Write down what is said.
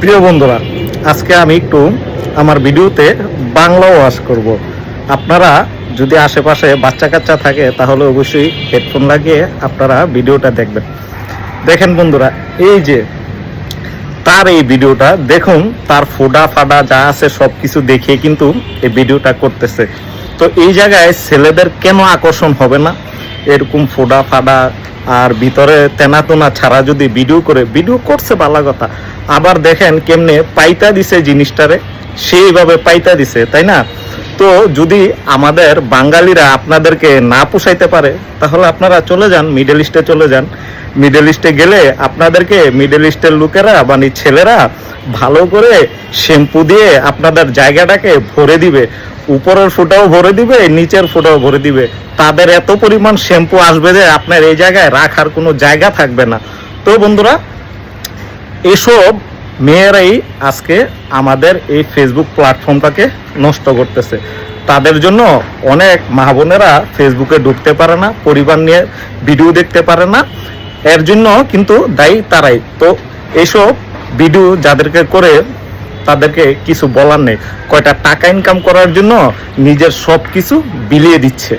প্রিয় বন্ধুরা, আজকে আমি একটু আমার ভিডিওতে বাংলা ওয়াজ করব। আপনারা যদি আশেপাশে বাচ্চা কাচ্চা থাকে তাহলে অবশ্যই হেডফোন লাগিয়ে আপনারা ভিডিওটা দেখবেন। দেখেন বন্ধুরা, এই যে তার এই ভিডিওটা দেখুন, তার ফোডা ফাডা যা আছে সব কিছু দেখে কিন্তু এই ভিডিওটা করতেছে। তো এই জায়গায় ছেলেদের কেন আকর্ষণ হবে না? এরকম ফোডা ফাডা আর ভিতরে তেনাতোনা ছাড়া যদি ভিডিও করছে ভালো কথা, আবার দেখেন কেমনে পাইতা দিছে জিনিসটারে, সেইভাবে পাইতা দিছে, তাই না? তো যদি আমাদের বাঙালিরা আপনাদেরকে না পোষাইতে পারে তাহলে আপনারা চলে যান মিডল ইস্টে, চলে যান। মিডল ইস্টে গেলে আপনাদেরকে মিডল ইস্টের লোকেরা মানে ছেলেরা ভালো করে শ্যাম্পু দিয়ে আপনাদের জায়গাটাকে ভরে দিবে, উপরের ফুটাও ভরে দিবে, নিচের ফুটাও ভরে দিবে। তাদের এত পরিমাণ শ্যাম্পু আসবে যে আপনার এই জায়গায় রাখার কোনো জায়গা থাকবে না। তো বন্ধুরা, এসব মেয়েরাই আজকে আমাদের এই ফেসবুক প্ল্যাটফর্মটাকে নষ্ট করতেছে। তাদের জন্য অনেক মা বোনেরা ফেসবুকে ঢুকতে পারে না, পরিবার নিয়ে ভিডিও দেখতে পারে না, এর জন্য কিন্তু দায়ী তারাই। তো এইসব ভিডিও যাদেরকে করে তাদেরকে কিছু বলার নেই, কয়টা টাকা ইনকাম করার জন্য নিজের সব কিছু বিলিয়ে দিচ্ছে।